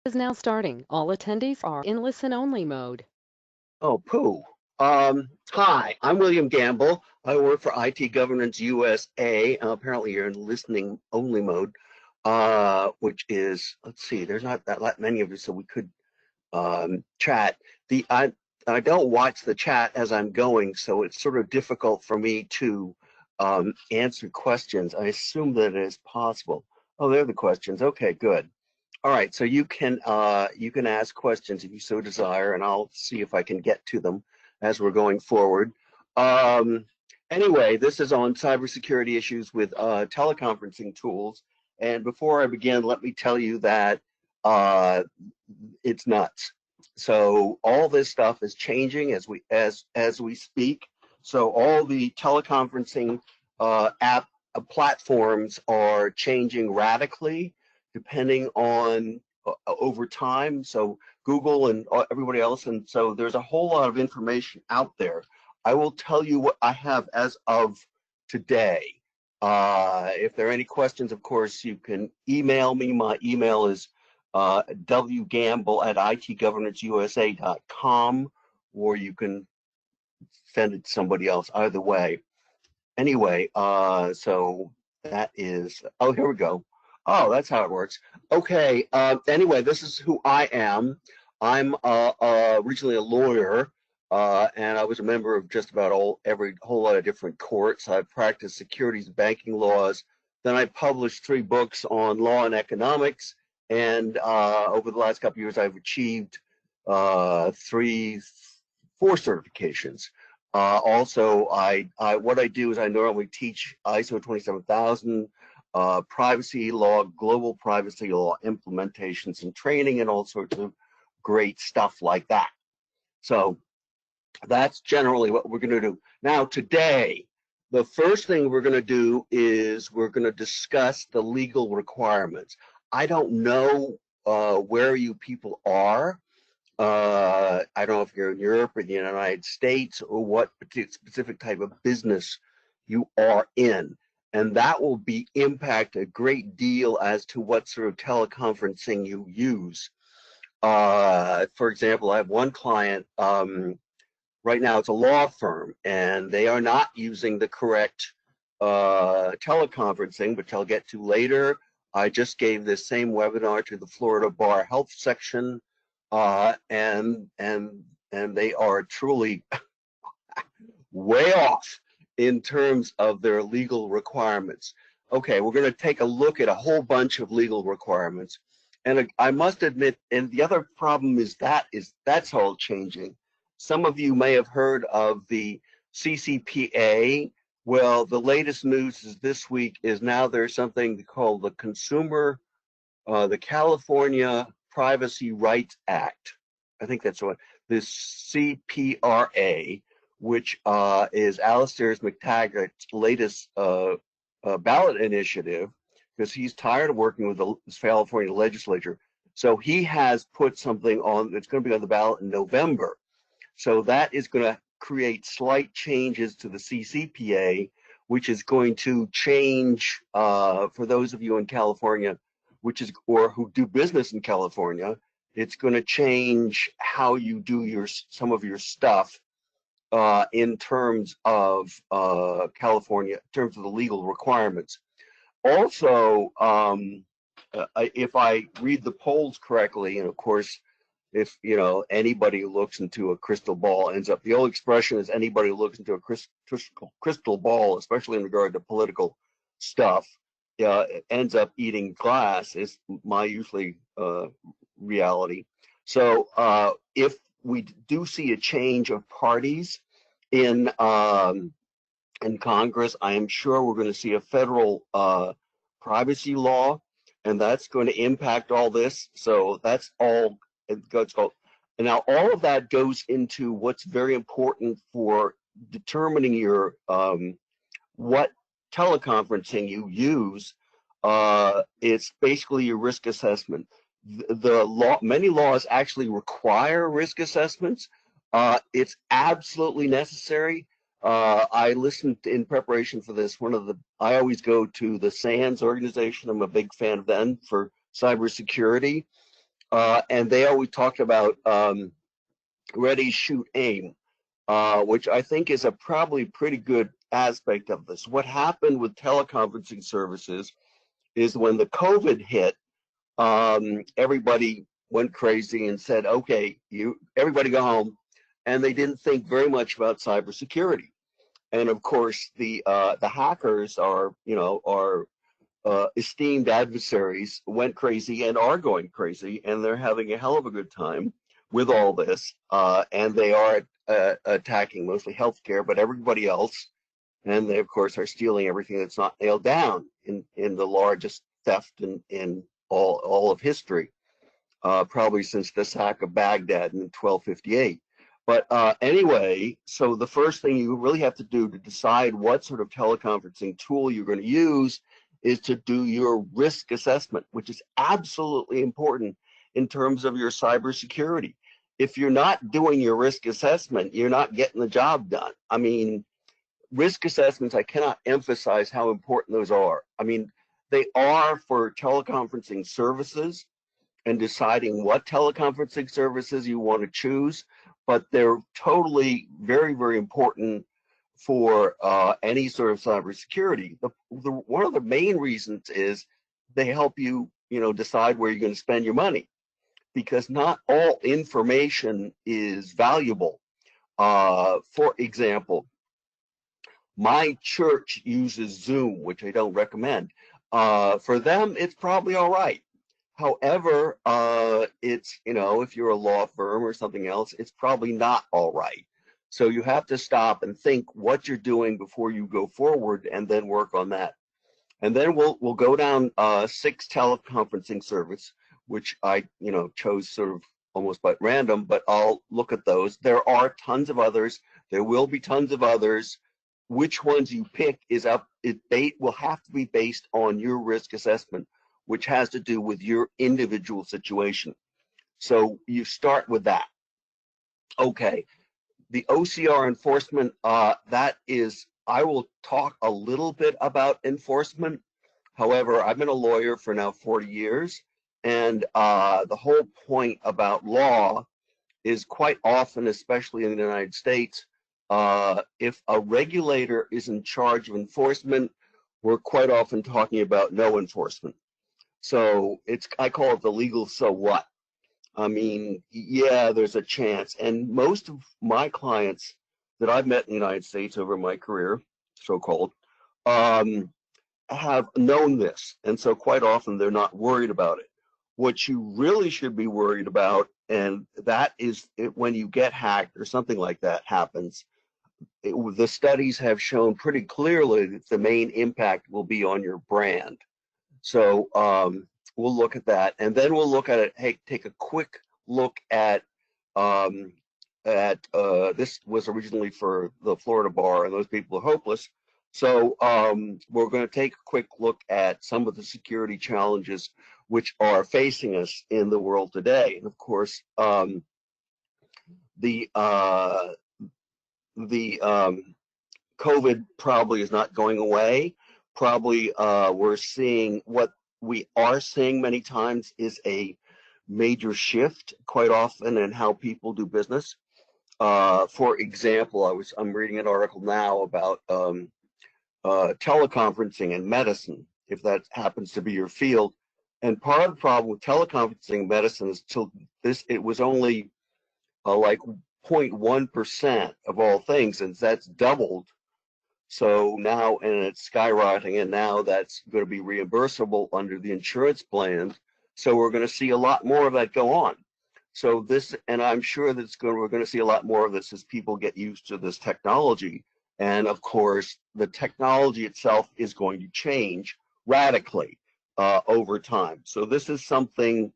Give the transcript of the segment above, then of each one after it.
Is now starting. All attendees are in listen-only mode. Oh, poo. Hi, I'm William Gamble. I work for IT Governance USA. Apparently, you're in listening only mode, which is, let's see, there's not that many of you, so we could chat. I don't watch the chat as I'm going, so it's sort of difficult for me to answer questions. I assume that it is possible. Oh, there are the questions. Okay, good. All right, so you can ask questions if you so desire, and I'll see if I can get to them as we're going forward. Anyway, this is on cybersecurity issues with teleconferencing tools. And before I begin, let me tell you that it's nuts. So all this stuff is changing as we speak. So all the teleconferencing platforms are changing radically, depending on over time. So Google and everybody else, and so there's a whole lot of information out there. I will tell you what I have as of today. If there are any questions, of course, you can email me. My email is wgamble@itgovernanceusa.com, or you can send it to somebody else. Either way. Anyway, so that is, oh, here we go. Oh, that's how it works. Okay, anyway, this is who I am. I'm originally a lawyer, and I was a member of just about every whole lot of different courts. I've practiced securities and banking laws. Then I published 3 books on law and economics, and over the last couple of years, I've achieved 4 certifications. Also, what I do is I normally teach ISO 27000, privacy law, global privacy law implementations and training, and all sorts of great stuff like that. So that's generally what we're going to do. Now, today, the first thing we're going to do is we're going to discuss the legal requirements. I don't know where you people are. I don't know if you're in Europe or the United States, or what specific type of business you are in. And that will impact a great deal as to what sort of teleconferencing you use. For example, I have one client, right now it's a law firm, and they are not using the correct teleconferencing, which I'll get to later. I just gave this same webinar to the Florida Bar Health Section, and they are truly way off in terms of their legal requirements. Okay, we're going to take a look at a whole bunch of legal requirements, and I must admit, and the other problem is that's all changing. Some of you may have heard of the CCPA. Well, the latest news is this week is now there's something called the California Privacy Rights Act. I think that's what the CPRA, which is Alistair McTaggart's latest ballot initiative, because he's tired of working with the California legislature. So he has put something on that's going to be on the ballot in November. So that is going to create slight changes to the CCPA, which is going to change, for those of you in California, or who do business in California, it's going to change how you do some of your stuff in terms of California, in terms of the legal requirements. Also, if I read the polls correctly, and of course, if anybody who looks into a crystal ball ends up, the old expression is anybody who looks into a crystal ball, especially in regard to political stuff, ends up eating glass, is my usually reality. So if we do see a change of parties in Congress, I am sure we're going to see a federal privacy law, and that's going to impact all this. So that's all. And now all of that goes into what's very important for determining your what teleconferencing you use. It's basically your risk assessment. Many laws actually require risk assessments. It's absolutely necessary. I listened in preparation for this. I always go to the SANS organization. I'm a big fan of them for cybersecurity. And they always talked about ready, shoot, aim, which I think is a probably pretty good aspect of this. What happened with teleconferencing services is when the COVID hit, everybody went crazy and said, okay, everybody go home. And they didn't think very much about cybersecurity. And of course, the hackers are esteemed adversaries, went crazy and are going crazy, and they're having a hell of a good time with all this. And they are attacking mostly healthcare, but everybody else. And they, of course, are stealing everything that's not nailed down in the largest theft in all of history, probably since the sack of Baghdad in 1258. But anyway, so the first thing you really have to do to decide what sort of teleconferencing tool you're going to use is to do your risk assessment, which is absolutely important in terms of your cybersecurity. If you're not doing your risk assessment, you're not getting the job done. I mean, risk assessments, I cannot emphasize how important those are. I mean, they are for teleconferencing services and deciding what teleconferencing services you want to choose, but they're totally very, very important for any sort of cybersecurity. One of the main reasons is they help you, decide where you're going to spend your money, because not all information is valuable. For example, my church uses Zoom, which I don't recommend. For them, it's probably all right. However, it's, if you're a law firm or something else, it's probably not all right. So you have to stop and think what you're doing before you go forward, and then work on that. And then we'll go down 6 teleconferencing service, which I chose sort of almost by random, but I'll look at those. There are tons of others. There will be tons of others. Which ones you pick is up. It will have to be based on your risk assessment, which has to do with your individual situation. So you start with that. Okay, the OCR enforcement, I will talk a little bit about enforcement. However, I've been a lawyer for now 40 years, and the whole point about law is quite often, especially in the United States, if a regulator is in charge of enforcement, we're quite often talking about no enforcement. So I call it the legal so what. I mean, yeah, there's a chance. And most of my clients that I've met in the United States over my career, so-called, have known this. And so quite often they're not worried about it. What you really should be worried about, and that is when you get hacked or something like that happens, the studies have shown pretty clearly that the main impact will be on your brand. So we'll look at that, and then we'll look at it. Hey, take a quick look at this was originally for the Florida bar, and those people are hopeless. So we're going to take a quick look at some of the security challenges which are facing us in the world today. And of course, the COVID probably is not going away. Probably we're seeing what we are seeing many times is a major shift quite often in how people do business. For example, I'm reading an article now about teleconferencing and medicine, if that happens to be your field. And part of the problem with teleconferencing medicine is it was only like 0.1% of all things, and that's doubled. So now, and it's skyrocketing, and now that's going to be reimbursable under the insurance plan. So we're going to see a lot more of that go on. So and I'm sure that we're going to see a lot more of this as people get used to this technology. And of course, the technology itself is going to change radically over time. So this is something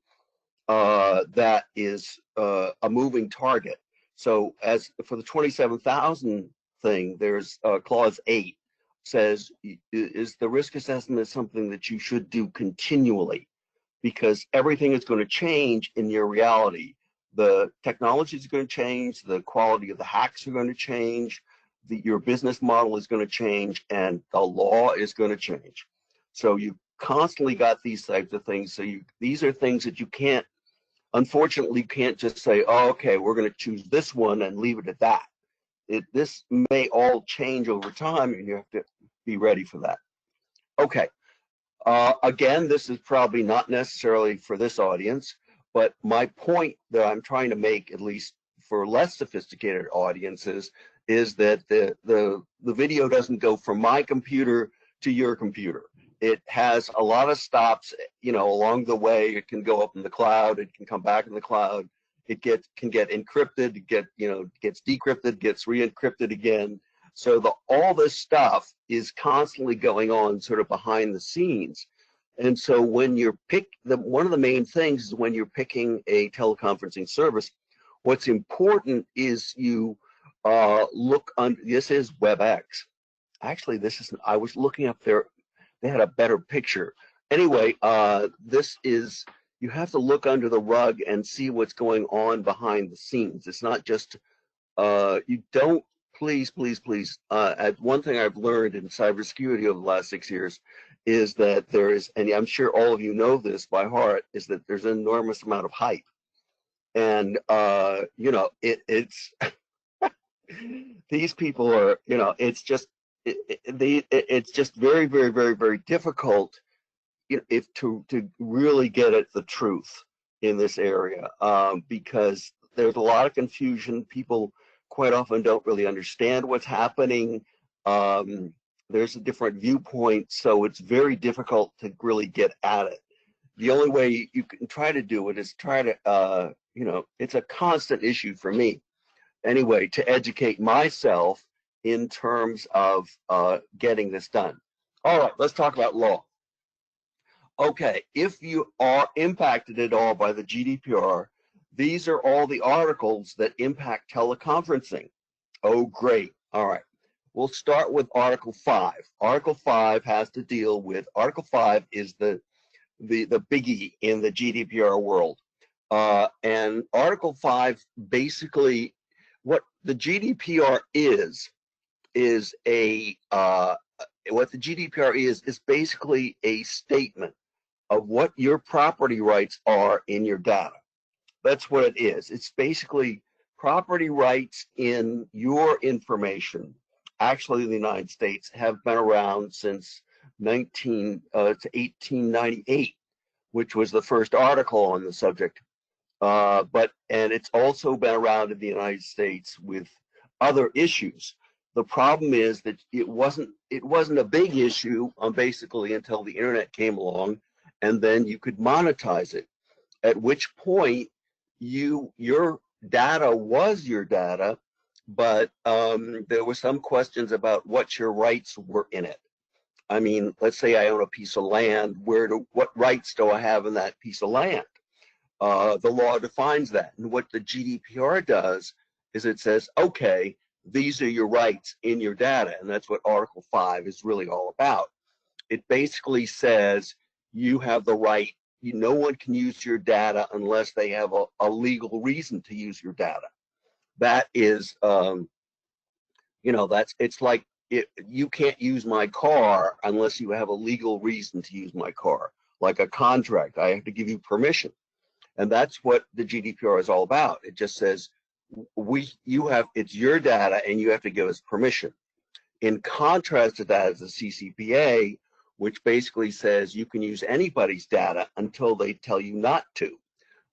that is a moving target. So as for the 27,000 thing, there's clause 8 says, is the risk assessment is something that you should do continually, because everything is going to change in your reality. The technology is going to change, the quality of the hacks are going to change, your business model is going to change, and the law is going to change. So you constantly got these types of things. So these are things that you can't Unfortunately, you can't just say, oh, okay, we're going to choose this one and leave it at that. This may all change over time, and you have to be ready for that. Okay. Again, this is probably not necessarily for this audience, but my point that I'm trying to make, at least for less sophisticated audiences, is that the video doesn't go from my computer to your computer. It has a lot of stops, you know, along the way. It can go up in the cloud. It can come back in the cloud. It can get encrypted, gets decrypted, gets re-encrypted again. So all this stuff is constantly going on sort of behind the scenes. And so when you're one of the main things is when you're picking a teleconferencing service, what's important is you look under, this is WebEx. Actually, this is, I was looking up there, they had a better picture. Anyway, this is, you have to look under the rug and see what's going on behind the scenes. It's not just, you don't, please, one thing I've learned in cybersecurity over the last 6 years is that there is, and I'm sure all of you know this by heart, is that there's an enormous amount of hype. And, you know, it's, these people are, you know, it's just, it's just very, very, very, very difficult, you know, to really get at the truth in this area, because there's a lot of confusion. People quite often don't really understand what's happening. There's a different viewpoint, so it's very difficult to really get at it. The only way you can try to do it is try to, you know, it's a constant issue for me, anyway, to educate myself in terms of getting this done. All right, let's talk about law. Okay, if you are impacted at all by the GDPR, these are all the articles that impact teleconferencing. Oh, great. All right. We'll start with Article 5. Article 5 has to deal with, Article 5 is the biggie in the GDPR world. And Article 5 basically, what the GDPR is what the GDPR is basically a statement of what your property rights are in your data. That's what it is. It's basically property rights in your information. Actually, the United States have been around since 1898, which was the first article on the subject. And it's also been around in the United States with other issues. The problem is that it wasn't a big issue basically until the internet came along, and then you could monetize it. At which point your data was your data, but there were some questions about what your rights were in it. I mean, let's say I own a piece of land. What rights do I have in that piece of land? The law defines that, and what the GDPR does is it says, okay, these are your rights in your data, and that's what Article 5 is really all about. It basically says you have the right. No one can use your data unless they have a legal reason to use your data. That is, you know, it's like you can't use my car unless you have a legal reason to use my car, like a contract. I have to give you permission. And that's what the GDPR is all about. It just says it's your data and you have to give us permission. In contrast to that is the CCPA, which basically says you can use anybody's data until they tell you not to,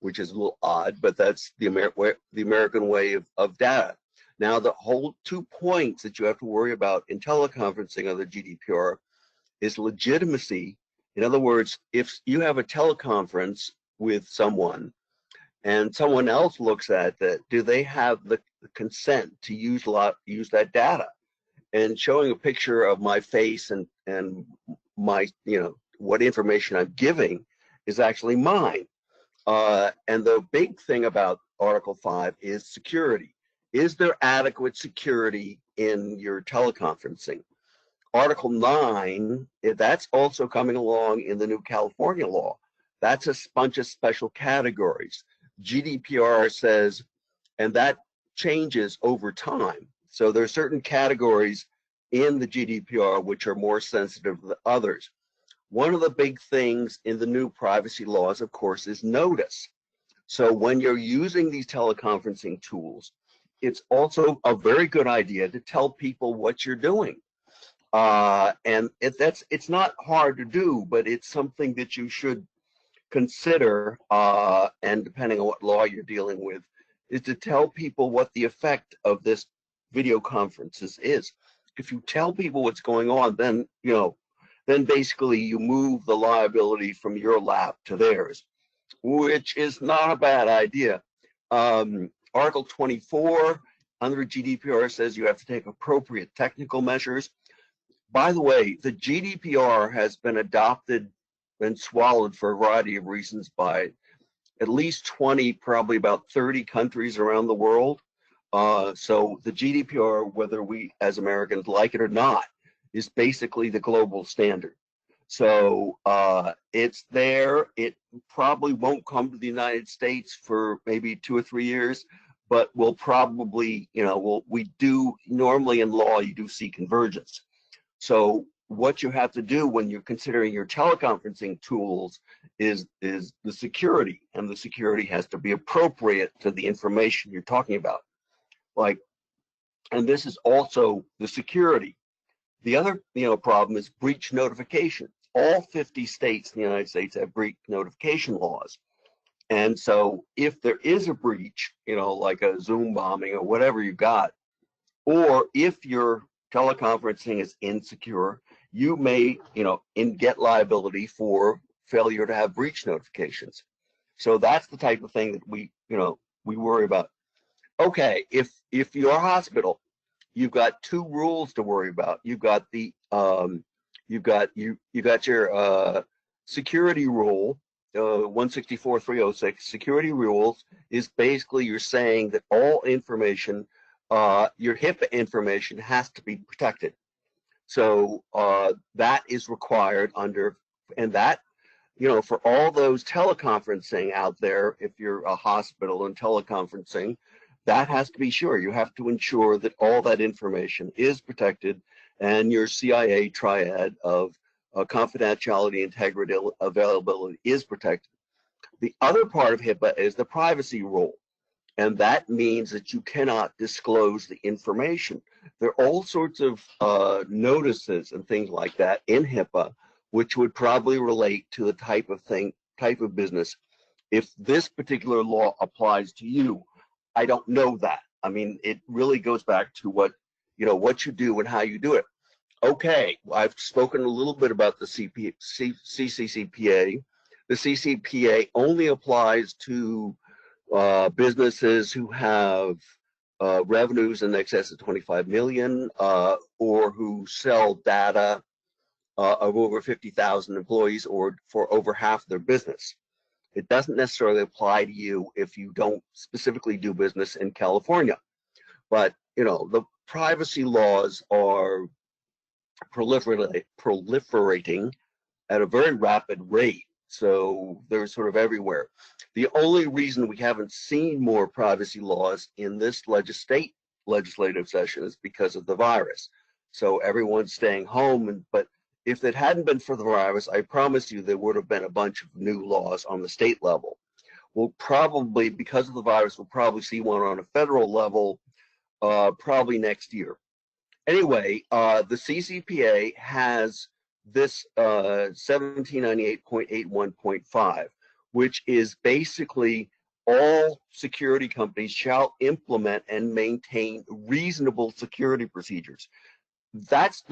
which is a little odd, but that's the American way of data. Now, the whole 2 points that you have to worry about in teleconferencing under GDPR is legitimacy. In other words, if you have a teleconference with someone and someone else looks at that, do they have the consent to use that data? And showing a picture of my face and my, you know, what information I'm giving is actually mine. And the big thing about Article 5 is security. Is there adequate security in your teleconferencing? Article 9, that's also coming along in the new California law. That's a bunch of special categories. GDPR says, and that changes over time. So there are certain categories in the GDPR which are more sensitive than others. One of the big things in the new privacy laws, of course, is notice. So when you're using these teleconferencing tools, it's also a very good idea to tell people what you're doing. And it's not hard to do, but it's something that you should consider, and depending on what law you're dealing with, is to tell people what the effect of this video conferences is. If you tell people what's going on, then then basically you move the liability from your lap to theirs, which is not a bad idea. Article 24 under GDPR says you have to take appropriate technical measures. By the way, the GDPR has been adopted and swallowed for a variety of reasons by at least 20, probably about 30 countries around the world. So the GDPR, whether we as Americans like it or not, is basically the global standard. So it's there. It probably won't come to the United States for maybe 2 or 3 years, but we'll probably, we do normally in law, you do see convergence. So what you have to do when you're considering your teleconferencing tools is the security, and the security has to be appropriate to the information you're talking about. And this is also the security. The other, problem is breach notification. All 50 states in the United States have breach notification laws. And so if there is a breach, like a Zoom bombing or whatever you got, or if your teleconferencing is insecure, you may, get liability for failure to have breach notifications. So that's the type of thing that we worry about. Okay, if you're a hospital, you've got 2 rules to worry about. You've got the you got your security rule, 164.306. Security rules is basically you're saying that all information, your HIPAA information, has to be protected. So that is required under, and that, for all those teleconferencing out there, if you're a hospital and teleconferencing, that has to be sure. You have to ensure that all that information is protected, and your CIA triad of confidentiality, integrity, availability is protected. The other part of HIPAA is the privacy rule, and that means that you cannot disclose the information. There are all sorts of notices and things like that in HIPAA, which would probably relate to the type of business. If this particular law applies to you, I don't know that. I mean, it really goes back to what you do and how you do it. Okay, I've spoken a little bit about the CCPA. The CCPA only applies to businesses who have revenues in excess of 25 million, or who sell data of over 50,000 employees, or for over half their business. It doesn't necessarily apply to you if you don't specifically do business in California. But, the privacy laws are proliferating at a very rapid rate. So they're sort of everywhere. The only reason we haven't seen more privacy laws in this legislative session is because of the virus. So everyone's staying home, but if it hadn't been for the virus, I promise you there would have been a bunch of new laws on the state level. We'll probably, because of the virus, we'll probably see one on a federal level probably next year. Anyway, the CCPA has this 1798.81.5, which is basically all security companies shall implement and maintain reasonable security procedures. That's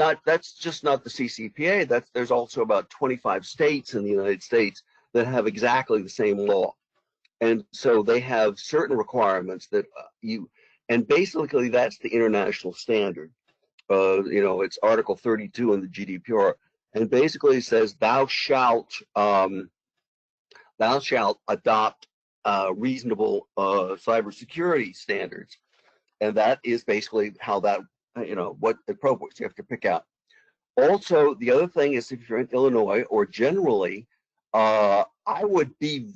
just not the CCPA. There's also about 25 states in the United States that have exactly the same law, and so they have certain requirements that and basically that's the international standard. It's Article 32 in the GDPR, and basically says thou shalt adopt reasonable cybersecurity standards, and that is basically how that what appropriate you have to pick out. Also, the other thing is, if you're in Illinois or generally, I would think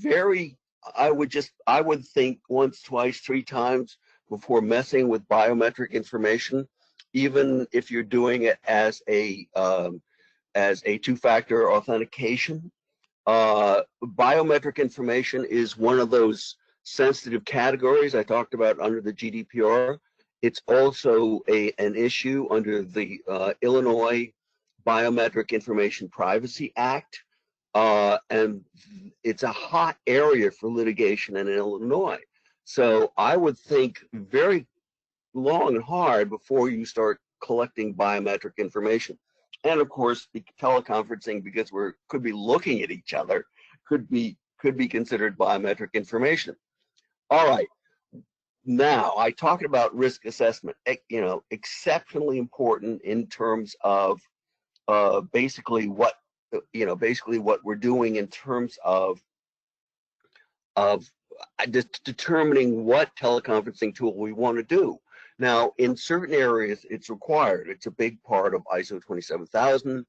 once, twice, 3 times before messing with biometric information, even if you're doing it as a 2-factor authentication. Biometric information is one of those sensitive categories I talked about under the GDPR. It's also an issue under the Illinois Biometric Information Privacy Act, and it's a hot area for litigation in Illinois. So I would think very long and hard before you start collecting biometric information. And of course, the teleconferencing, because we could be looking at each other, could be considered biometric information. All right. Now, I talked about risk assessment, exceptionally important in terms of basically what we're doing in terms of determining what teleconferencing tool we want to do. Now, in certain areas, it's required. It's a big part of ISO 27000.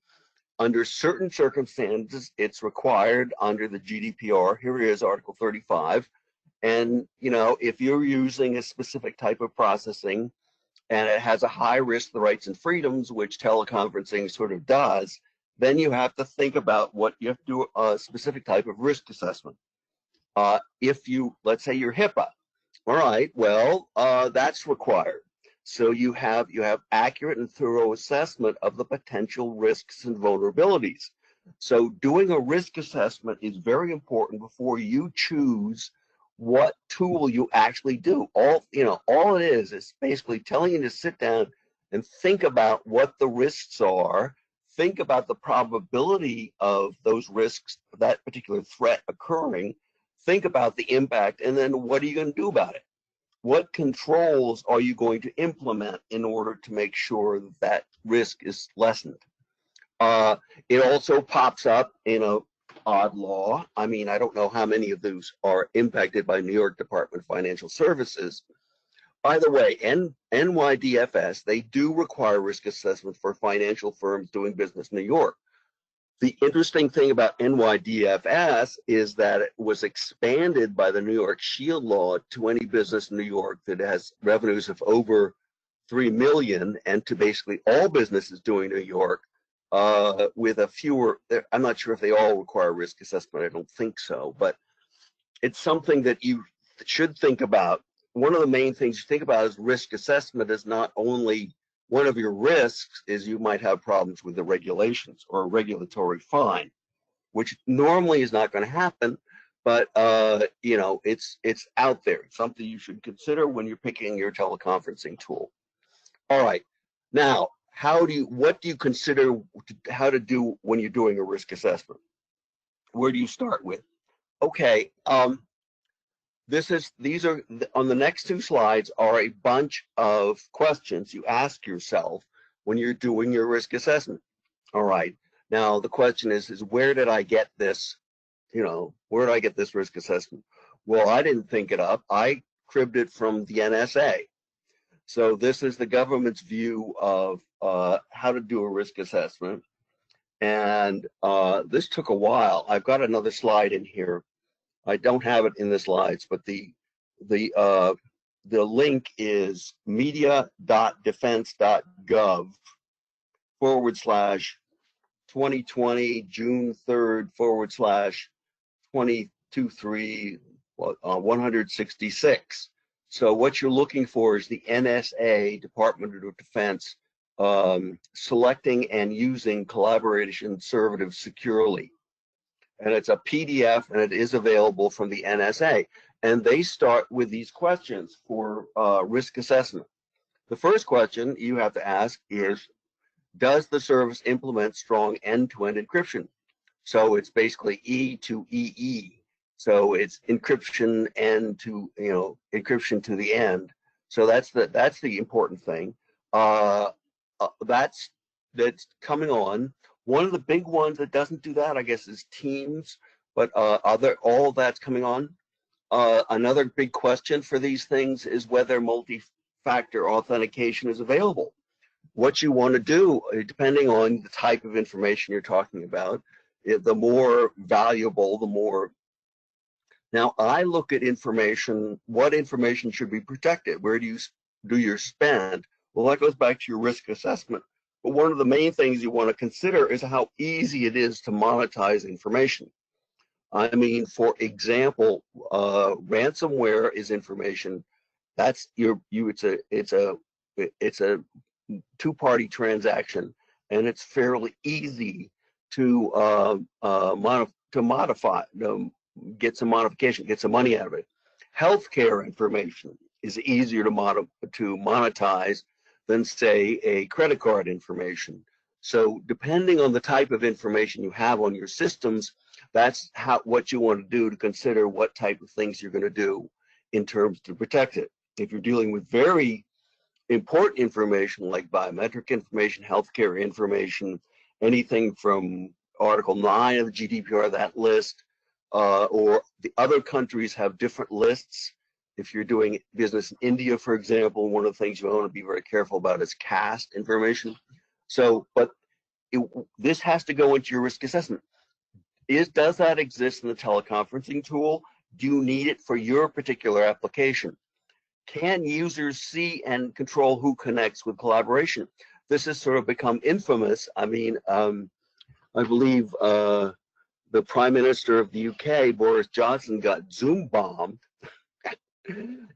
Under certain circumstances, it's required under the GDPR. Here is Article 35. And, if you're using a specific type of processing and it has a high risk of the rights and freedoms, which teleconferencing sort of does, then you have to think about what you have to do a specific type of risk assessment. Let's say you're HIPAA, all right, well, that's required. So you have accurate and thorough assessment of the potential risks and vulnerabilities. So doing a risk assessment is very important before you choose what tool you actually do. All it is basically telling you to sit down and think about what the risks are, think about the probability of those risks, that particular threat occurring, think about the impact, and then what are you going to do about it? What controls are you going to implement in order to make sure that risk is lessened? It also pops up in a odd law. I mean, I don't know how many of those are impacted by New York Department of Financial Services. By the way, NYDFS, they do require risk assessment for financial firms doing business in New York. The interesting thing about NYDFS is that it was expanded by the New York Shield Law to any business in New York that has revenues of over 3 million, and to basically all businesses doing New York, with a fewer, I'm not sure if they all require risk assessment, I don't think so, but it's something that you should think about. One of the main things you think about is risk assessment is not only one of your risks is you might have problems with the regulations or a regulatory fine, which normally is not going to happen, but it's out there. It's something you should consider when you're picking your teleconferencing tool. All right, now what do you consider how to do when you're doing a risk assessment? Where do you start with? Okay, these are on the next two slides are a bunch of questions you ask yourself when you're doing your risk assessment. All right, now the question is where did I get this? Where did I get this risk assessment? Well, I didn't think it up. I cribbed it from the NSA. So this is the government's view of how to do a risk assessment. And this took a while. I've got another slide in here. I don't have it in the slides, but the link is media.defense.gov/2020 June 3rd /223 166. So what you're looking for is the NSA, Department of Defense, selecting and using collaboration conservative securely. And it's a PDF, and it is available from the NSA. And they start with these questions for risk assessment. The first question you have to ask is, does the service implement strong end-to-end encryption? So it's basically E to EE. So it's encryption encryption to the end. So that's the important thing. That's coming on. One of the big ones that doesn't do that, I guess, is Teams, but all that's coming on. Another big question for these things is whether multi-factor authentication is available. What you want to do, depending on the type of information you're talking about, the more valuable, the more. Now, I look at information, what information should be protected? Where do you do your spend? Well, that goes back to your risk assessment. But one of the main things you want to consider is how easy it is to monetize information. I mean, for example, ransomware is information that's it's a two-party transaction, and it's fairly easy to modify, get some modification, get some money out of it. Healthcare information is easier to monetize than, say, a credit card information. So depending on the type of information you have on your systems, that's what you want to do to consider what type of things you're going to do in terms to protect it. If you're dealing with very important information like biometric information, healthcare information, anything from Article 9 of the GDPR, that list, or the other countries have different lists. If you're doing business in India, for example, one of the things you want to be very careful about is caste information. So, but this has to go into your risk assessment. Does that exist in the teleconferencing tool? Do you need it for your particular application? Can users see and control who connects with collaboration? This has sort of become infamous. I mean, I believe the Prime Minister of the UK, Boris Johnson, got Zoom bombed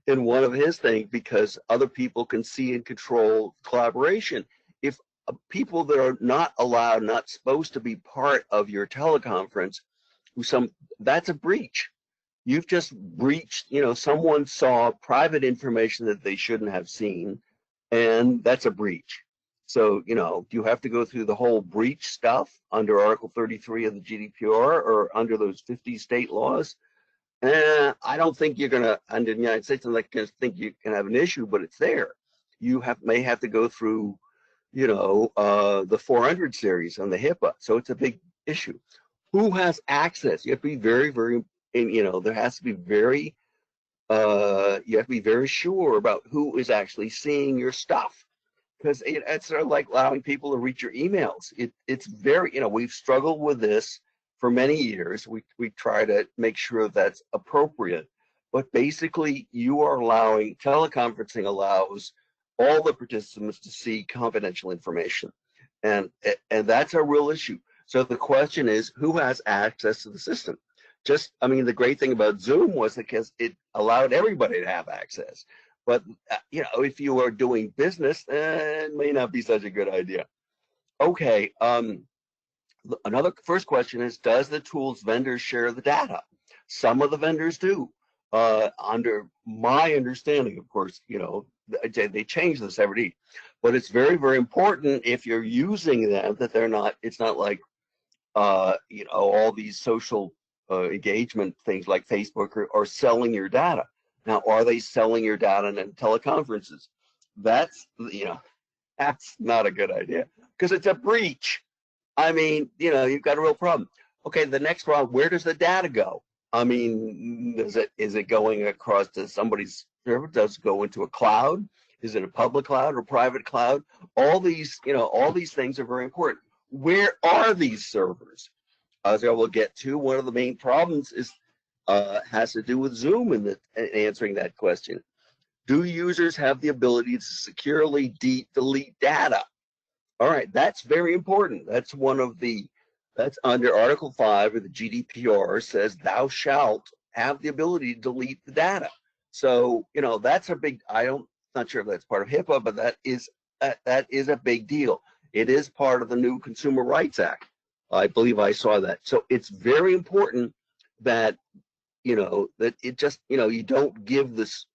in one of his things because other people can see and control collaboration. If people that are not allowed, not supposed to be part of your teleconference, that's a breach. You've just breached, someone saw private information that they shouldn't have seen, and that's a breach. So, do you have to go through the whole breach stuff under Article 33 of the GDPR or under those 50 state laws? I don't think you're going to, under the United States, I'm not going to think you can have an issue, but it's there. You may have to go through, the 400 series on the HIPAA, so it's a big issue. Who has access? You have to be very, very, there has to be very, you have to be very sure about who is actually seeing your stuff, because it's sort of like allowing people to reach your emails. It's very, we've struggled with this for many years. We try to make sure that's appropriate, but basically you are allowing, teleconferencing allows all the participants to see confidential information, and that's a real issue. So the question is, who has access to the system? The great thing about Zoom was because it allowed everybody to have access. But, if you are doing business, it may not be such a good idea. Okay, another first question is, does the tool's vendors share the data? Some of the vendors do. Under my understanding, of course, they change this every day. But it's very, very important if you're using them that it's not like, all these social engagement things like Facebook are selling your data. Now, are they selling your data in teleconferences? That's not a good idea because it's a breach. I mean, you've got a real problem. Okay, the next problem, where does the data go? I mean, is it going across to somebody's server? Does it go into a cloud? Is it a public cloud or private cloud? All these things are very important. Where are these servers? As I will get to, one of the main problems has to do with Zoom in answering that question. Do users have the ability to securely delete data? All right, that's very important. That's under Article 5 of the GDPR says thou shalt have the ability to delete the data. So, that's a big, not sure if that's part of HIPAA, but that is a big deal. It is part of the new Consumer Rights Act. I believe I saw that. So it's very important that, that it just, you don't give this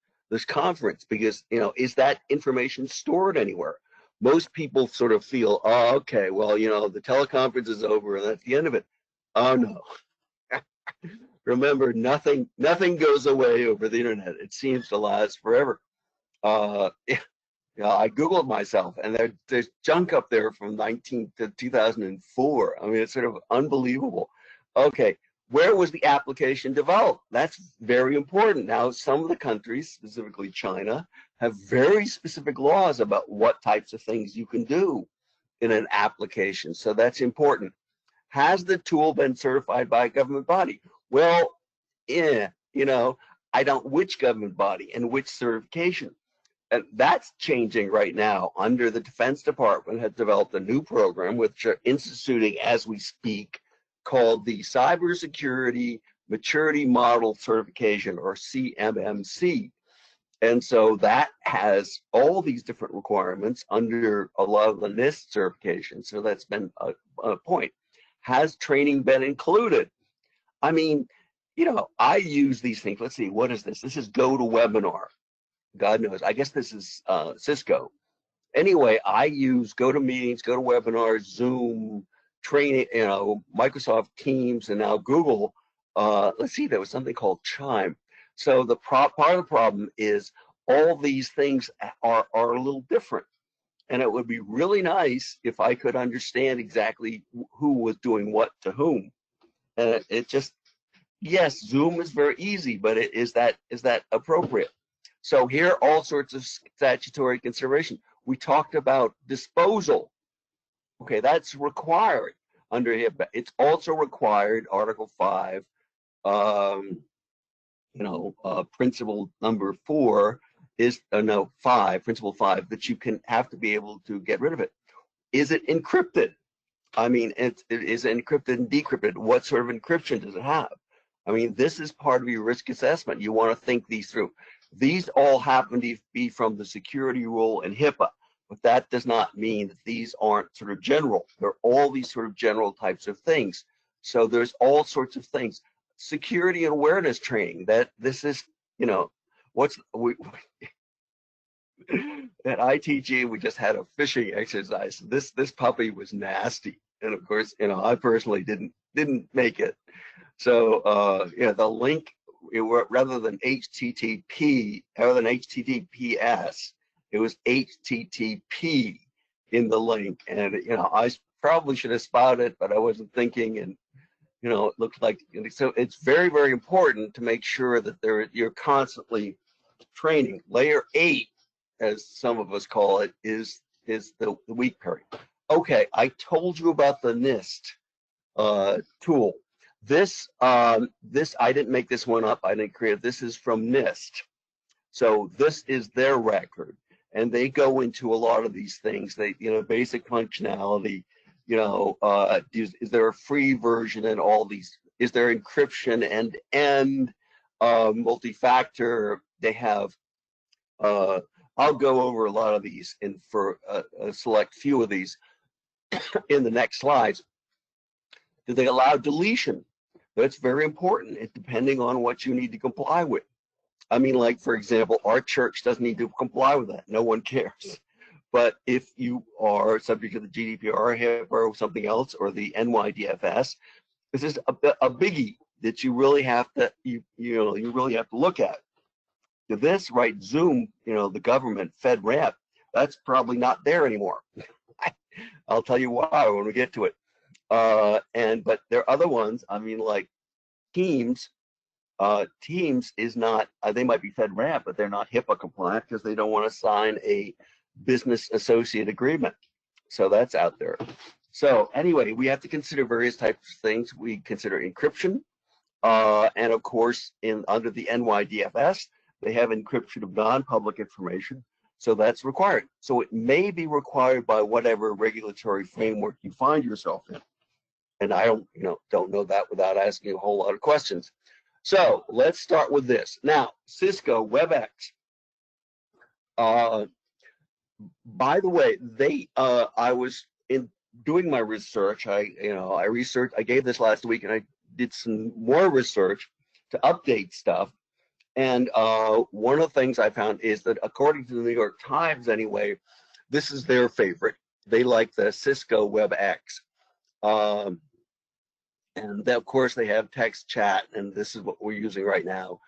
conference because, is that information stored anywhere? Most people sort of feel, oh, okay, well, the teleconference is over and that's the end of it. Oh, no. Remember, nothing goes away over the internet. It seems to last forever. I Googled myself, and there's junk up there from 2004. I mean, it's sort of unbelievable. Okay, where was the application developed? That's very important. Now, some of the countries, specifically China, have very specific laws about what types of things you can do in an application. So that's important. Has the tool been certified by a government body? Well, I don't, which government body and which certification? And that's changing right now. Under the Defense Department has developed a new program which are instituting as we speak called the Cybersecurity Maturity Model Certification, or CMMC. And so that has all these different requirements under a lot of the NIST certifications. So that's been a point. Has training been included? I mean, you know, I use these things. Let's see, what is this? This is GoToWebinar. God knows. I guess this is Cisco. Anyway, I use GoToMeetings, GoToWebinars, Zoom, training, you know, Microsoft Teams, and now Google. Let's see, there was something called Chime. So the part of the problem is all these things are a little different. And it would be really nice if I could understand exactly who was doing what to whom. And it just, yes, Zoom is very easy, but is that appropriate? So here are all sorts of statutory consideration. We talked about disposal. Okay, that's required under HIPAA. It's also required, Article 5, principle number 4 is, no, 5, principle 5, that you have to be able to get rid of it. Is it encrypted? I mean, is it encrypted and decrypted? What sort of encryption does it have? I mean, this is part of your risk assessment. You want to think these through. These all happen to be from the security rule and HIPAA, but that does not mean that these aren't sort of general. They're all these sort of general types of things. So there's all sorts of things. Security and awareness training, that this is, you know, at ITG, we just had a phishing exercise. This puppy was nasty. And of course, you know, I personally didn't make it. So yeah, the link, rather than HTTP, rather than HTTPS, it was HTTP in the link. And you know, I probably should have spotted it, but I wasn't thinking, and you know, it looked like, so it's very, very important to make sure that you're constantly training. Layer 8, as some of us call it, is the weak period. Okay, I told you about the NIST tool. This I didn't make this one up. I didn't create it. This is from NIST. So this is their record, and they go into a lot of these things. They, you know, basic functionality. You know, is there a free version and all these? Is there encryption end-to-end, multi-factor? They have. I'll go over a lot of these and for a select few of these in the next slides. Do they allow deletion? That's very important, depending on what you need to comply with. I mean, like, for example, our church doesn't need to comply with that. No one cares. But if you are subject to the GDPR, HIPAA, or something else, or the NYDFS, this is a biggie that you really have to, you really have to look at. To this, right, Zoom, you know, the government, FedRAMP, that's probably not there anymore. I'll tell you why when we get to it. But there are other ones, I mean, like Teams. Teams is not, they might be FedRAMP, but they're not HIPAA compliant because they don't want to sign a business associate agreement. So that's out there. So anyway, we have to consider various types of things. We consider encryption, and of course, under the NYDFS, they have encryption of non-public information. So that's required. So it may be required by whatever regulatory framework you find yourself in. And I don't know that without asking a whole lot of questions. So let's start with this. Now, Cisco WebEx. By the way, I was doing my research. I gave this last week, and I did some more research to update stuff. And one of the things I found is that, according to the New York Times anyway, this is their favorite. They like the Cisco WebEx. And then, of course, they have text chat, and this is what we're using right now.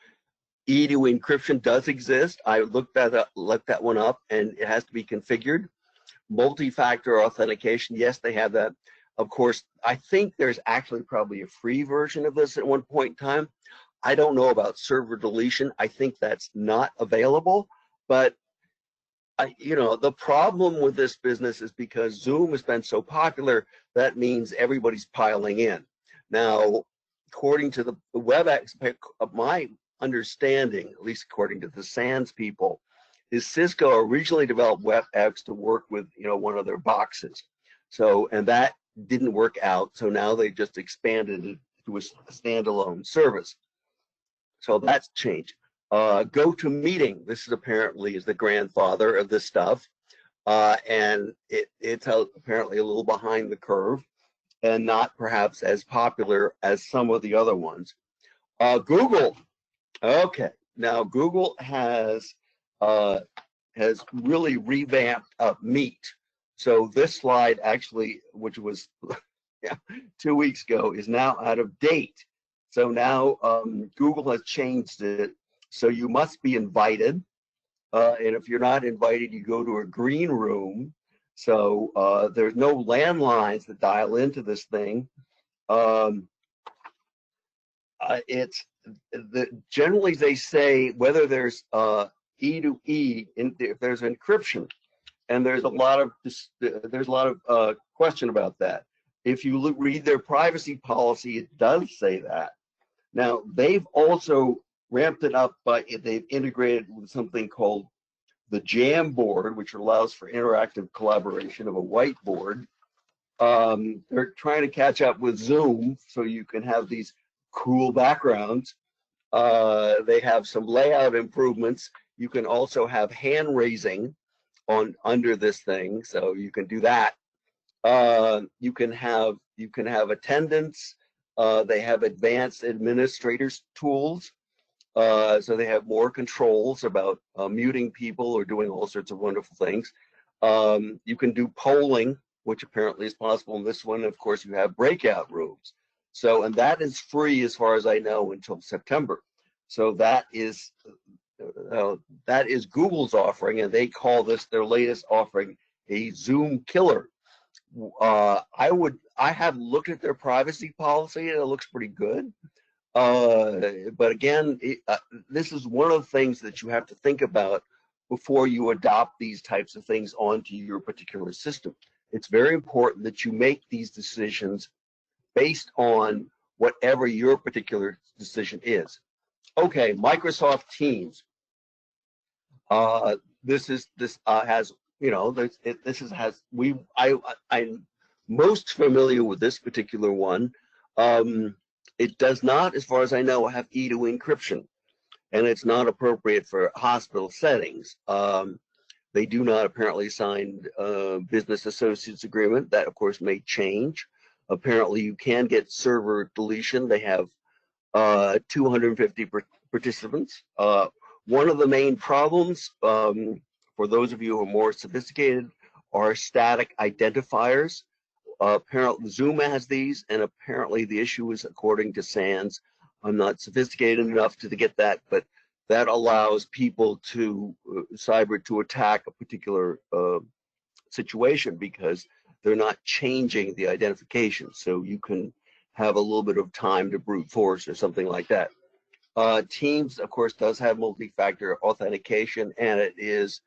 E2 encryption does exist. I looked that one up, and it has to be configured. Multi-factor authentication, yes, they have that. Of course, I think there's actually probably a free version of this at one point in time. I don't know about server deletion. I think that's not available. But the problem with this business is because Zoom has been so popular, that means everybody's piling in. Now, according to the WebEx, my understanding, at least according to the SANS people, is Cisco originally developed WebEx to work with, one of their boxes. So, and that didn't work out, so now they just expanded it to a standalone service. So that's changed. GoToMeeting, this is apparently is the grandfather of this stuff, and it's apparently a little behind the curve and not perhaps as popular as some of the other ones. Google, okay, now Google has really revamped Meet. So this slide actually, which was 2 weeks ago, is now out of date. So now Google has changed it. So you must be invited. And if you're not invited, you go to a green room. So there's no landlines that dial into this thing. Generally they say whether there's E to E, if there's encryption, and there's a lot of question about that. If you read their privacy policy, it does say that. Now they've also ramped it up by they've integrated with something called the Jamboard, which allows for interactive collaboration of a whiteboard. They're trying to catch up with Zoom, so you can have these cool backgrounds. They have some layout improvements. You can also have hand raising under this thing, so you can do that. You can have attendance. They have advanced administrators tools, so they have more controls about muting people or doing all sorts of wonderful things. You can do polling, which apparently is possible in this one. Of course, you have breakout rooms. So, and that is free as far as I know until September. So that is Google's offering, and they call this their latest offering a Zoom killer. I have looked at their privacy policy, and it looks pretty good. But again, this is one of the things that you have to think about before you adopt these types of things onto your particular system. It's very important that you make these decisions based on whatever your particular decision is. Okay, Microsoft Teams. I'm most familiar with this particular one. It does not, as far as I know, have E2 encryption, and it's not appropriate for hospital settings. They do not apparently sign business associates agreement. That, of course, may change. Apparently, you can get server deletion. They have 250 participants. One of the main problems, for those of you who are more sophisticated, are static identifiers. Apparently, Zoom has these, and apparently the issue is, according to SANS, I'm not sophisticated enough to get that, but that allows people to cyber to attack a particular situation because they're not changing the identification. So you can have a little bit of time to brute force or something like that. Teams, of course, does have multi-factor authentication, and it is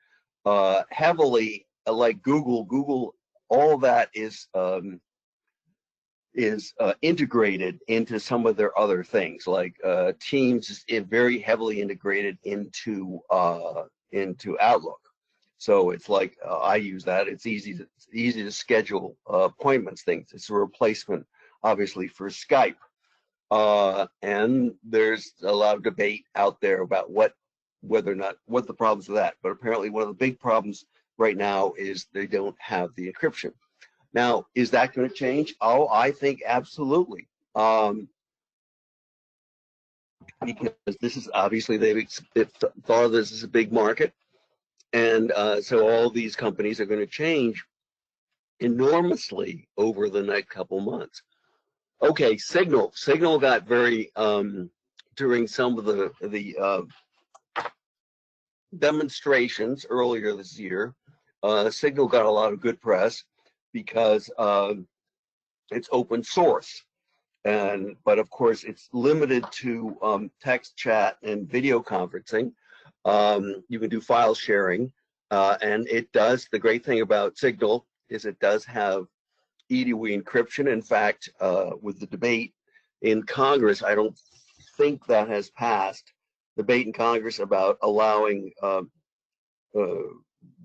heavily like Google. Google, all that is integrated into some of their other things. Like Teams is very heavily integrated into Outlook. So it's like I use that. It's easy to schedule appointments. Things. It's a replacement, obviously, for Skype. And there's a lot of debate out there about what the problems with that. But apparently, one of the big problems right now is they don't have the encryption. Now, is that going to change? Oh, I think absolutely. Because this is obviously they've thought of this as a big market, and so all these companies are going to change enormously over the next couple months. Okay, Signal got very during some of the demonstrations earlier this year. Signal got a lot of good press because it's open source, but of course it's limited to text chat and video conferencing. You can do file sharing, and it does. The great thing about Signal is it does have E2E encryption. In fact, with the debate in Congress, I don't think that has passed. Debate in Congress about allowing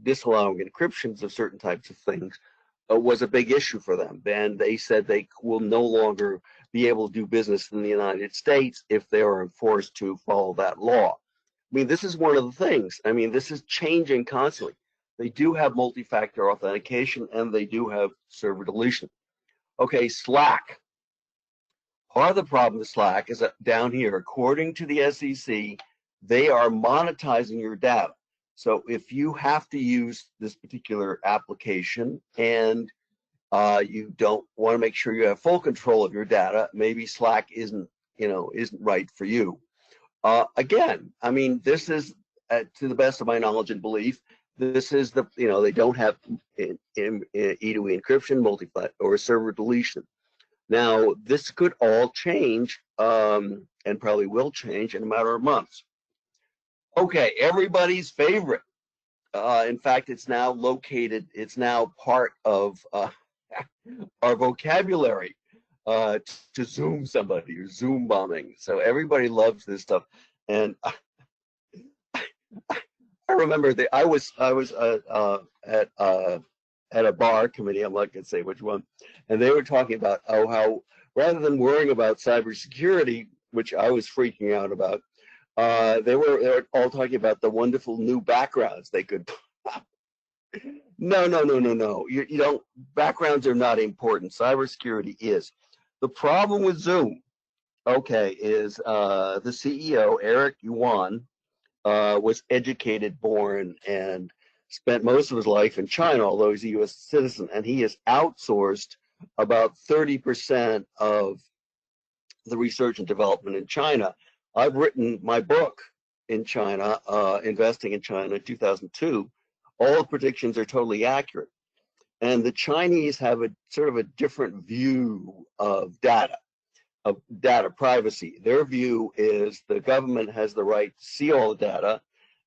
disallowing encryptions of certain types of things. was a big issue for them. And they said they will no longer be able to do business in the United States if they are forced to follow that law. I mean, this is one of the things. I mean, this is changing constantly. They do have multi-factor authentication and they do have server deletion. Okay, Slack. Part of the problem with Slack is that down here, according to the SEC, they are monetizing your data. So if you have to use this particular application and you don't want to make sure you have full control of your data, maybe Slack isn't right for you. Again, I mean, this is, to the best of my knowledge and belief, this is they don't have E2E encryption, multi-factor, or server deletion. Now, this could all change, and probably will change in a matter of months. Okay, everybody's favorite. In fact, it's now part of our vocabulary to Zoom somebody, or Zoom bombing. So everybody loves this stuff. And I remember that I was at a bar committee, I'm not going to say which one, and they were talking about how rather than worrying about cybersecurity, which I was freaking out about, they were all talking about the wonderful new backgrounds they could. No. You don't. Backgrounds are not important. Cybersecurity is. The problem with Zoom, okay, is the CEO Eric Yuan was educated, born, and spent most of his life in China, although he's a U.S. citizen, and he has outsourced about 30% of the research and development in China. I've written my book in China, Investing in China, in 2002. All the predictions are totally accurate. And the Chinese have a sort of a different view of data privacy. Their view is the government has the right to see all the data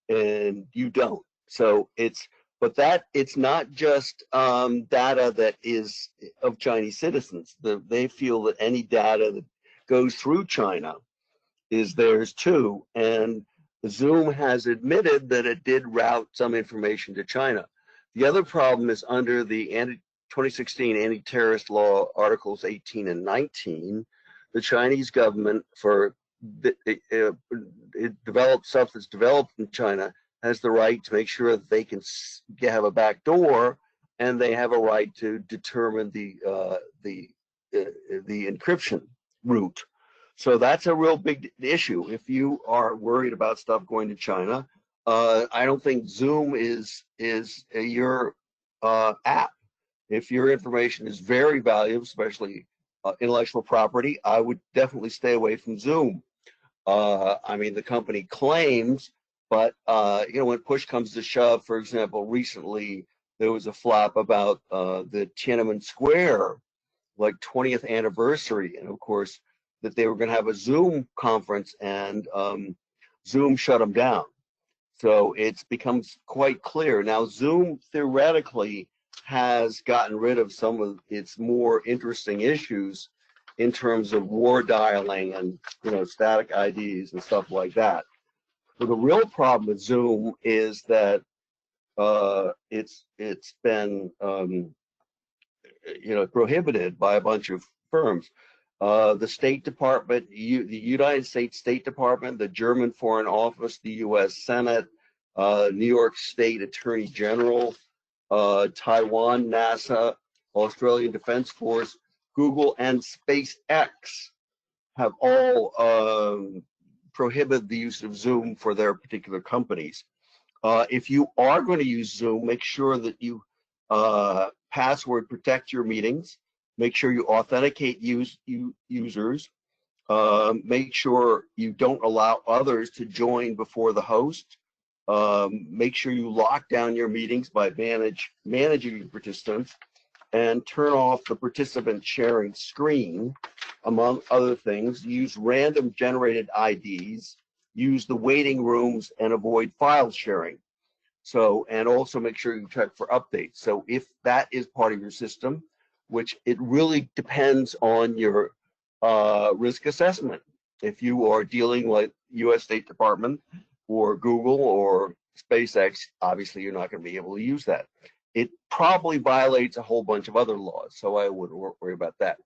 and you don't. So it's not just data that is of Chinese citizens. They feel that any data that goes through China is theirs too. And Zoom has admitted that it did route some information to China. The other problem is under the 2016 anti-terrorist law, Articles 18 and 19, the Chinese government, for developed stuff that's developed in China, has the right to make sure that they can have a back door, and they have a right to determine the encryption route. So that's a real big issue. If you are worried about stuff going to China, I don't think Zoom is your app. If your information is very valuable, especially intellectual property, I would definitely stay away from Zoom. I mean, the company claims, but when push comes to shove, for example, recently there was a flap about the Tiananmen Square, like 20th anniversary, and of course that they were going to have a Zoom conference, and Zoom shut them down. So it's becomes quite clear now. Zoom theoretically has gotten rid of some of its more interesting issues in terms of war dialing and static IDs and stuff like that. But the real problem with Zoom is that it's been prohibited by a bunch of firms. The State Department, the United States State Department, the German Foreign Office, the U.S. Senate, New York State Attorney General, Taiwan, NASA, Australian Defense Force, Google, and SpaceX have all prohibited the use of Zoom for their particular companies. If you are going to use Zoom, make sure that you password protect your meetings. Make sure you authenticate users. Make sure you don't allow others to join before the host. Make sure you lock down your meetings by managing your participants, and turn off the participant sharing screen, among other things. Use random generated IDs. Use the waiting rooms and avoid file sharing. So, and also make sure you check for updates. So if that is part of your system, which it really depends on your risk assessment. If you are dealing with U.S. State Department or Google or SpaceX, obviously you're not going to be able to use that. it probably violates a whole bunch of other laws, so I wouldn't worry about that.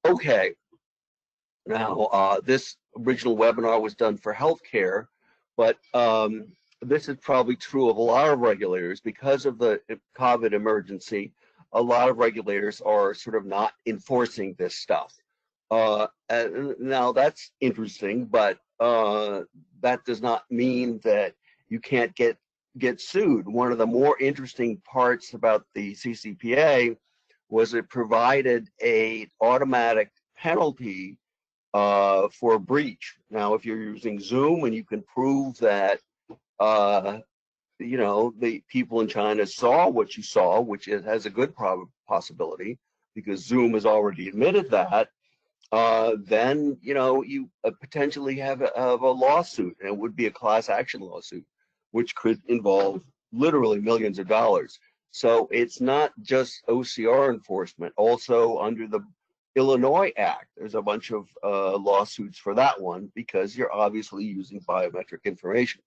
Okay, now this original webinar was done for healthcare, but this is probably true of a lot of regulators. Because of the COVID emergency, a lot of regulators are sort of not enforcing this stuff. And now that's interesting, but that does not mean that you can't get sued. One of the more interesting parts about the CCPA was it provided an automatic penalty for a breach. Now, if you're using Zoom and you can prove that you know, the people in China saw what you saw, which has a good possibility because Zoom has already admitted that, then you know you potentially have a lawsuit, and it would be a class action lawsuit, which could involve literally millions of dollars. So it's not just OCR enforcement. Also under the Illinois Act, there's a bunch of lawsuits for that one because you're obviously using biometric information.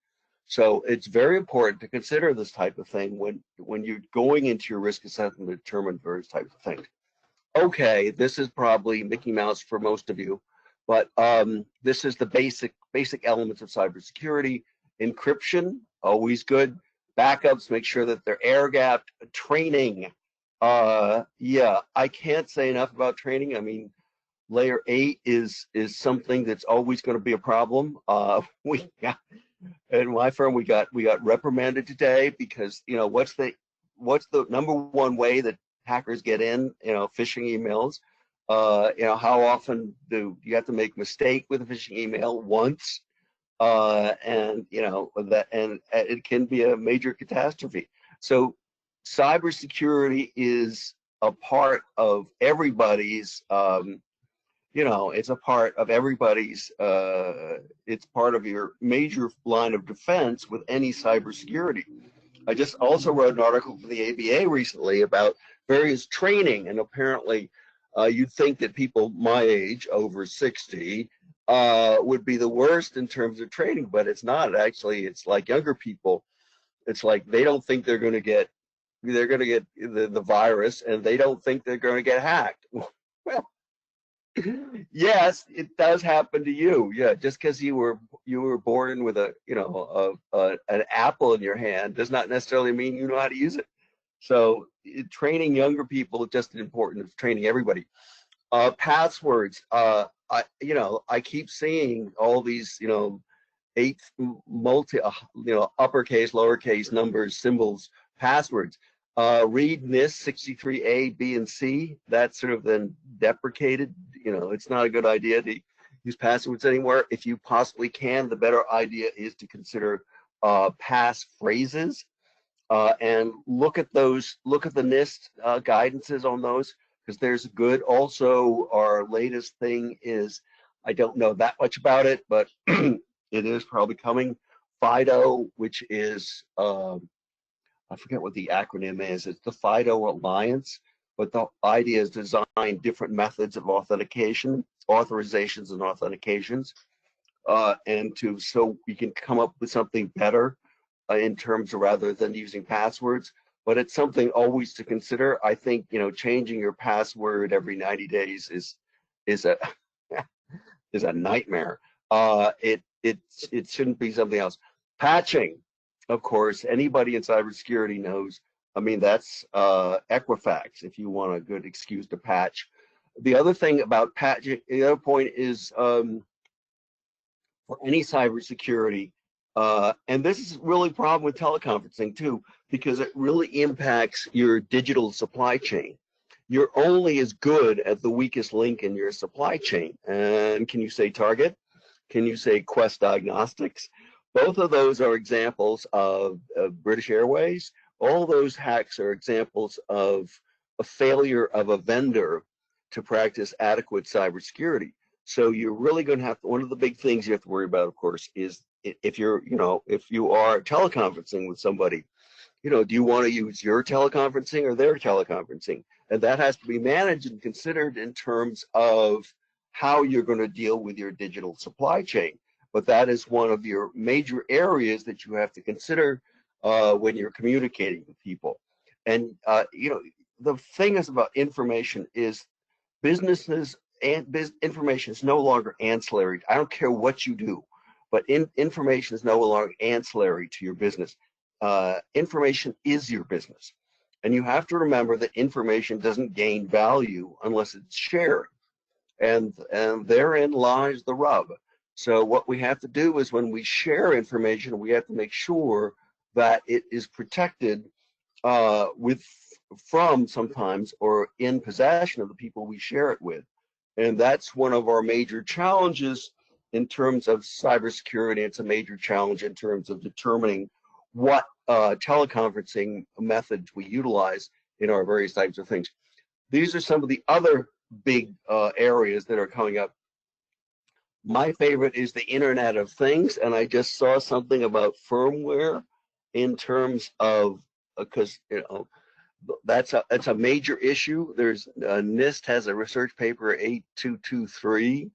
So it's very important to consider this type of thing when you're going into your risk assessment to determine various types of things. Okay, this is probably Mickey Mouse for most of you, but this is the basic elements of cybersecurity. Encryption, always good. Backups, make sure that they're air-gapped. Training, yeah, I can't say enough about training. I mean, layer 8 is something that's always going to be a problem. In my firm, we got reprimanded today because, you know, what's the number one way that hackers get in? You know, phishing emails. You know, how often do you have to make a mistake with a phishing email? Once, and you know that, and it can be a major catastrophe. So, cybersecurity is a part of everybody's. You know, it's a part of everybody's, it's part of your major line of defense with any cybersecurity. I just also wrote an article for the ABA recently about various training, and apparently you'd think that people my age, over 60, would be the worst in terms of training, but it's not. Actually, it's like younger people. It's like they don't think they're going to get the virus, and they don't think they're going to get hacked. Well, yes, it does happen to you. Yeah, just because you were born with a an apple in your hand does not necessarily mean you know how to use it. So training younger people is just as important as training everybody. Passwords. I keep seeing all these uppercase, lowercase numbers, symbols, passwords. Read NIST 63A, B, and C. That's sort of then deprecated. You know, it's not a good idea to use passwords anymore. If you possibly can, the better idea is to consider pass phrases and look at those. Look at the NIST guidances on those, because there's good. Also, our latest thing is, I don't know that much about it, but it is probably coming. FIDO, which is I forget what the acronym is. It's the FIDO Alliance, but the idea is to design different methods of authentication, authorizations and authentications, so we can come up with something better in terms of, rather than using passwords. But it's something always to consider. I think changing your password every 90 days is a is a nightmare. It shouldn't be something else. Patching. Of course, anybody in cybersecurity knows. I mean, that's Equifax if you want a good excuse to patch. The other thing about patching, the other point is for any cybersecurity, and this is really a problem with teleconferencing too, because it really impacts your digital supply chain. You're only as good as the weakest link in your supply chain. And can you say Target? Can you say Quest Diagnostics? Both of those are examples of British Airways. All those hacks are examples of a failure of a vendor to practice adequate cybersecurity. So you're really going to have to, one of the big things you have to worry about, of course, is if you are teleconferencing with somebody, do you want to use your teleconferencing or their teleconferencing? And that has to be managed and considered in terms of how you're going to deal with your digital supply chain. But that is one of your major areas that you have to consider when you're communicating with people. And the thing is about information is businesses and information is no longer ancillary. I don't care what you do, but information is no longer ancillary to your business. Information is your business. And you have to remember that information doesn't gain value unless it's shared. And therein lies the rub. So what we have to do is when we share information, we have to make sure that it is protected from sometimes or in possession of the people we share it with. And that's one of our major challenges in terms of cybersecurity. It's a major challenge in terms of determining what teleconferencing methods we utilize in our various types of things. These are some of the other big areas that are coming up. My favorite is the Internet of Things, and I just saw something about firmware in terms of, because that's a major issue. There's NIST has a research paper 8223.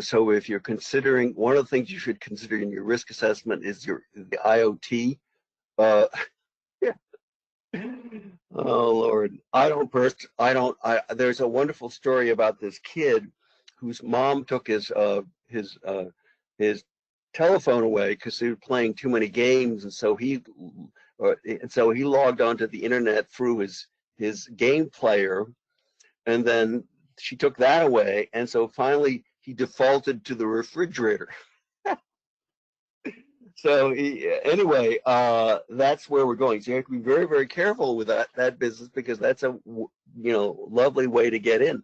So if you're considering, one of the things you should consider in your risk assessment is the IoT. Yeah. Oh Lord, there's a wonderful story about this kid whose mom took his telephone away because he was playing too many games, and so he logged onto the internet through his game player, and then she took that away, and so finally he defaulted to the refrigerator. So anyway, that's where we're going. So you have to be very, very careful with that business, because that's a lovely way to get in.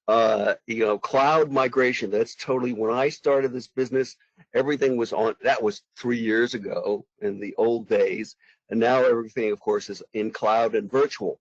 Cloud migration. That's totally, when I started this business, everything was on. That was 3 years ago in the old days, and now everything, of course, is in cloud and virtual.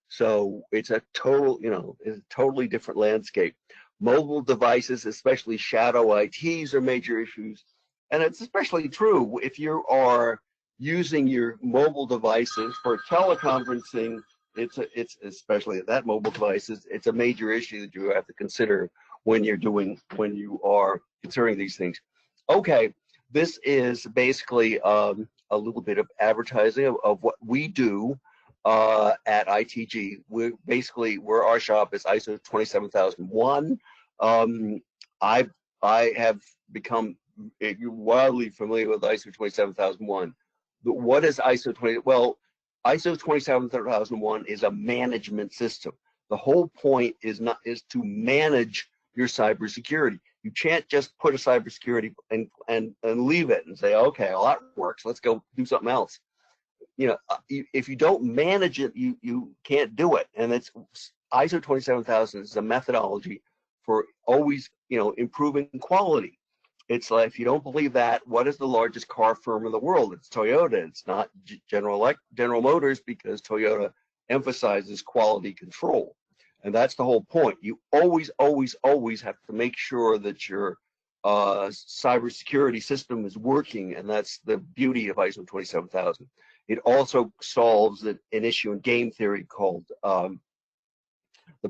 So it's a it's a totally different landscape. Mobile devices, especially shadow ITs, are major issues. And it's especially true if you are using your mobile devices for teleconferencing. It's especially that mobile devices. It's a major issue that you have to consider when you are considering these things. Okay, this is basically a little bit of advertising of what we do at ITG. Our shop is ISO 27001. I have become wildly familiar with ISO 27001. What is ISO 20? Well, ISO 27001 is a management system. The whole point is to manage your cybersecurity. You can't just put a cybersecurity and leave it and say, okay, well, that works, let's go do something else. If you don't manage it, you can't do it. And it's ISO 27000 is a methodology for always improving quality. It's like, if you don't believe that, what is the largest car firm in the world? It's Toyota. It's not General Motors, because Toyota emphasizes quality control. And that's the whole point. You always, always, always have to make sure that your cybersecurity system is working, and that's the beauty of ISO 27000. It also solves an issue in game theory called the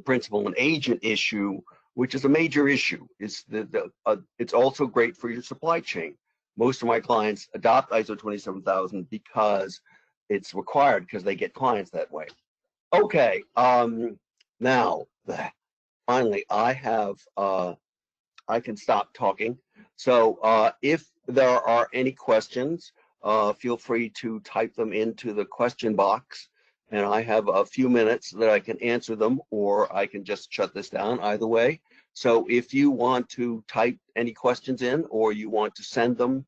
principal and agent issue, which is a major issue. It's also great for your supply chain. Most of my clients adopt ISO 27000 because it's required, because they get clients that way. Okay, now finally I can stop talking. So if there are any questions, feel free to type them into the question box, and I have a few minutes that I can answer them, or I can just shut this down, either way. So if you want to type any questions in, or you want to send them,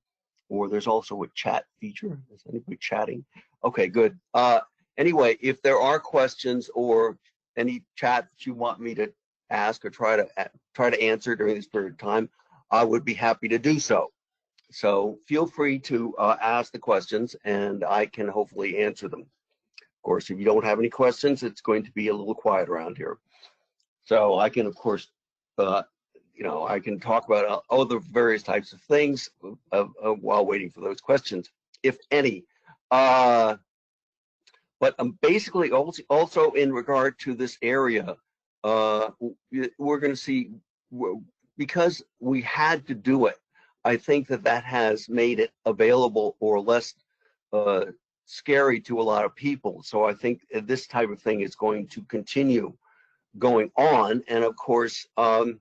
or there's also a chat feature. Is anybody chatting? Okay, good. Anyway, if there are questions or any chat that you want me to ask or try to answer during this period of time, I would be happy to do so. So feel free to ask the questions, and I can hopefully answer them. Of course, if you don't have any questions, it's going to be a little quiet around here. So I can, of course, I can talk about other various types of things while waiting for those questions, if any. But basically, also in regard to this area, we're going to see, because we had to do it, I think that has made it available or less scary to a lot of people. So I think this type of thing is going to continue going on. And of course, one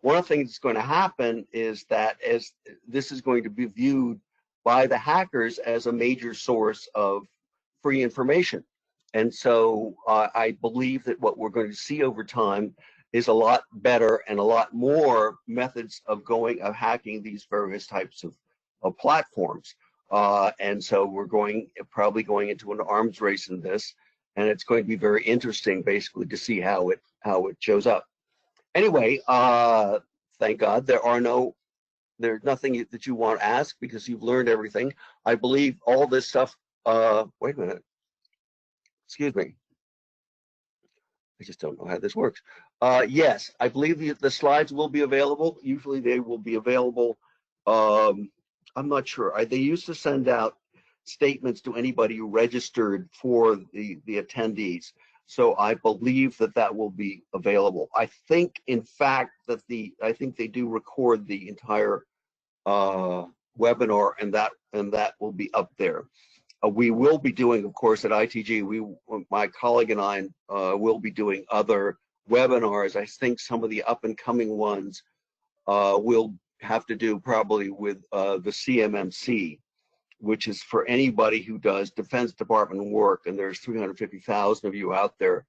of the things that's going to happen is that as this is going to be viewed by the hackers as a major source of free information. And so I believe that what we're going to see over time is a lot better and a lot more methods of hacking these various types of platforms. And so we're probably going into an arms race in this, and it's going to be very interesting, basically, to see how it shows up. Anyway, thank God there's nothing that you want to ask because you've learned everything. I believe all this stuff. Wait a minute. Excuse me. I just don't know how this works. Yes, I believe the slides will be available. Usually they will be available. I'm not sure. They used to send out statements to anybody who registered for the attendees. So I believe that will be available. I think, in fact, that I think they do record the entire webinar, and that will be up there. We will be doing, of course, at ITG, my colleague and I will be doing other webinars. I think some of the up and coming ones will have to do probably with the CMMC, which is for anybody who does Defense Department work, and there's 350,000 of you out there.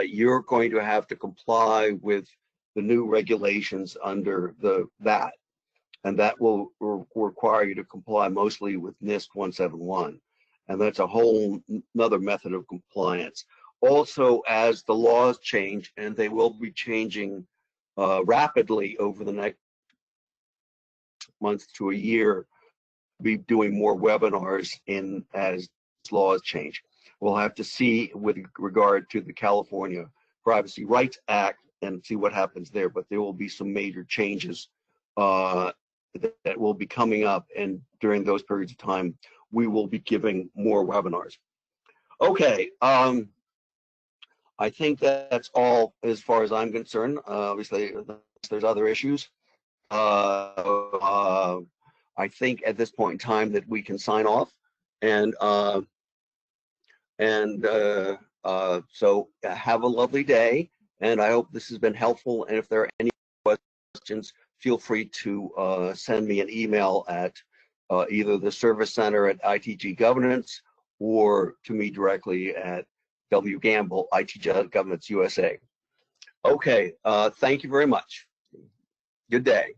You're going to have to comply with the new regulations under that. And that will require you to comply mostly with NIST 171. And that's a whole another method of compliance. Also, as the laws change, and they will be changing rapidly over the next month to a year, be doing more webinars as laws change. We'll have to see with regard to the California Privacy Rights Act and see what happens there, but there will be some major changes that will be coming up, and during those periods of time, we will be giving more webinars. Okay, I think that's all as far as I'm concerned. Obviously, there's other issues. I think at this point in time that we can sign off, and so have a lovely day, and I hope this has been helpful. And if there are any questions, feel free to send me an email at either the service center at ITG Governance or to me directly at W. Gamble, ITG Governance USA. Okay, thank you very much. Good day.